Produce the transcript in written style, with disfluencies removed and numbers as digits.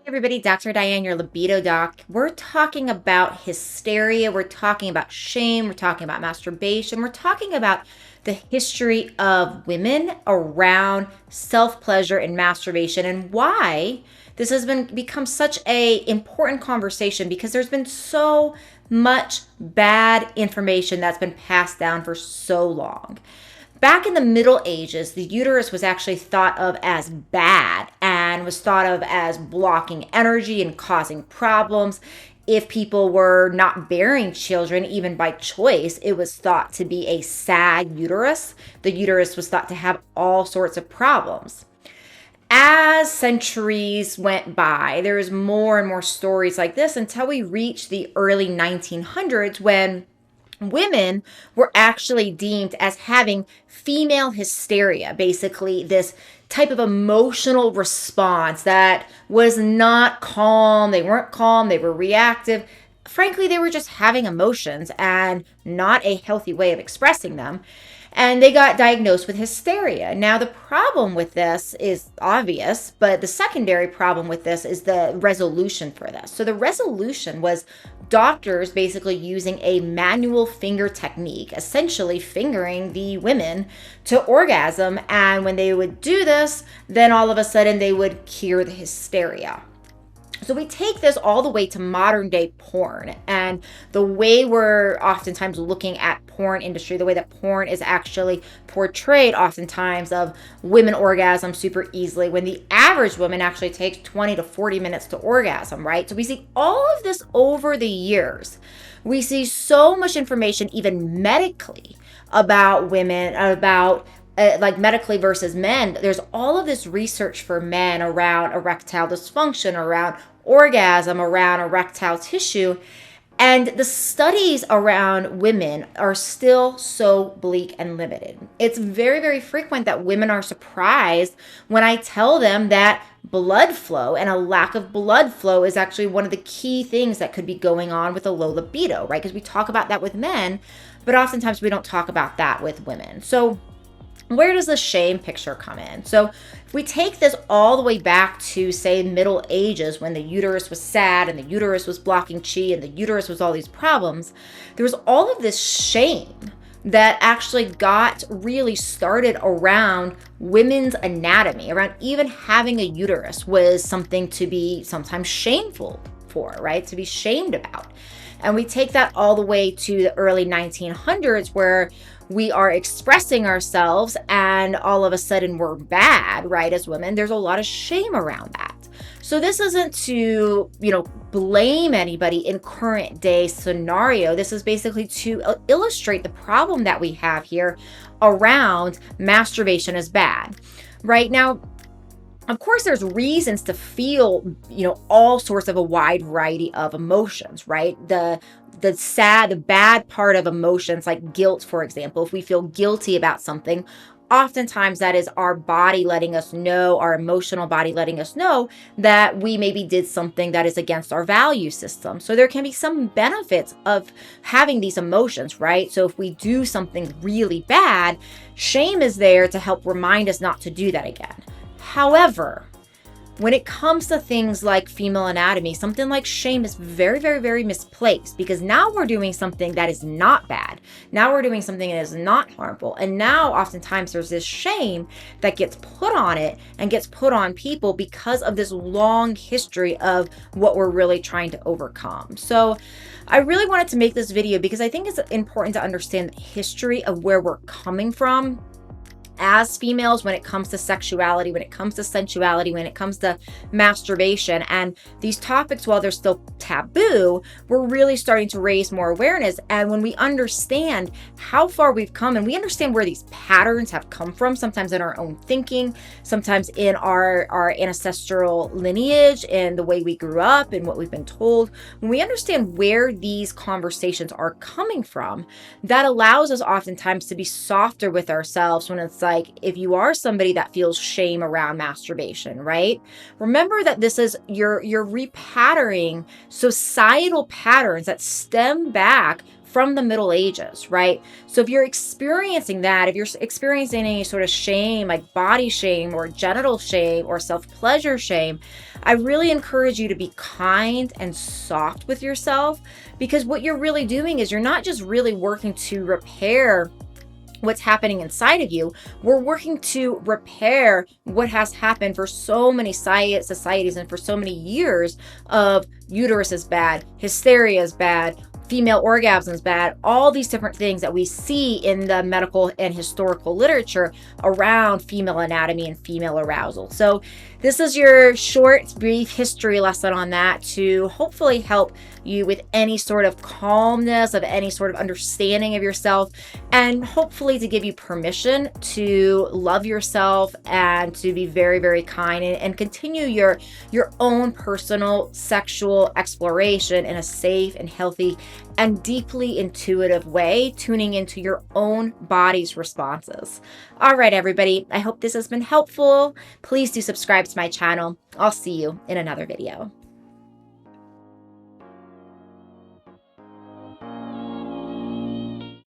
Everybody, Dr. Diane, your libido doc. We're talking about hysteria. We're talking about shame. We're talking about masturbation. We're talking about the history of women around self-pleasure and masturbation and why this has become such a important conversation because there's been so much bad information that's been passed down for so long. Back in the Middle Ages, the uterus was actually thought of as bad and was thought of as blocking energy and causing problems. If people were not bearing children, even by choice, it was thought to be a sad uterus. The uterus was thought to have all sorts of problems. As centuries went by, there was more and more stories like this until we reached the early 1900s when women were actually deemed as having female hysteria, basically this type of emotional response that was not calm. They weren't calm, they were reactive. Frankly, they were just having emotions and not a healthy way of expressing them. And they got diagnosed with hysteria. Now, the problem with this is obvious, but the secondary problem with this is the resolution for this. So, the resolution was doctors basically using a manual finger technique, essentially fingering the women to orgasm. And when they would do this, then all of a sudden they would cure the hysteria. So we take this all the way to modern day porn and the way we're oftentimes looking at porn industry, the way that porn is actually portrayed oftentimes of women orgasm super easily when the average woman actually takes 20 to 40 minutes to orgasm, right? So we see all of this over the years. We see so much information, even medically, about women, about like medically versus men. There's all of this research for men around erectile dysfunction, around orgasm, around erectile tissue. And the studies around women are still so bleak and limited. It's very, very frequent that women are surprised when I tell them that blood flow and a lack of blood flow is actually one of the key things that could be going on with a low libido, right? Because we talk about that with men, but oftentimes we don't talk about that with women. So where does the shame picture come in? So if we take this all the way back to, say, Middle Ages, when the uterus was sad and the uterus was blocking chi and the uterus was all these problems, there was all of this shame that actually got really started around women's anatomy, around even having a uterus was something to be sometimes shameful for, right? To be shamed about. And we take that all the way to the early 1900s where we are expressing ourselves and all of a sudden we're bad, right? As women, there's a lot of shame around that. So this isn't to, blame anybody in current day scenario. This is basically to illustrate the problem that we have here around masturbation as bad. Right now, of course, there's reasons to feel, all sorts of a wide variety of emotions, right? The sad, the bad part of emotions like guilt, for example, if we feel guilty about something, oftentimes that is our body letting us know, our emotional body letting us know that we maybe did something that is against our value system. So there can be some benefits of having these emotions, right? So if we do something really bad, shame is there to help remind us not to do that again. However, when it comes to things like female anatomy, something like shame is very, very, very misplaced because now we're doing something that is not bad. Now we're doing something that is not harmful. And now oftentimes there's this shame that gets put on it and gets put on people because of this long history of what we're really trying to overcome. So I really wanted to make this video because I think it's important to understand the history of where we're coming from as females when it comes to sexuality, when it comes to sensuality, when it comes to masturbation. And these topics, while they're still taboo, we're really starting to raise more awareness. And when we understand how far we've come and we understand where these patterns have come from, sometimes in our own thinking, sometimes in our ancestral lineage and the way we grew up and what we've been told, when we understand where these conversations are coming from, that allows us oftentimes to be softer with ourselves when it's like, if you are somebody that feels shame around masturbation, right? Remember that this is, you're repatterning societal patterns that stem back from the Middle Ages, right? So if you're experiencing that, if you're experiencing any sort of shame, like body shame or genital shame or self-pleasure shame, I really encourage you to be kind and soft with yourself, because what you're really doing is you're not just really working to repair what's happening inside of you. We're working to repair what has happened for so many societies and for so many years of uterus is bad, hysteria is bad, female orgasm is bad, all these different things that we see in the medical and historical literature around female anatomy and female arousal. So this is your short, brief history lesson on that to hopefully help you with any sort of calmness, of any sort of understanding of yourself, and hopefully to give you permission to love yourself and to be very, very kind and continue your own personal sexual exploration in a safe and healthy and deeply intuitive way, tuning into your own body's responses. All right, everybody, I hope this has been helpful. Please do subscribe to my channel. I'll see you in another video.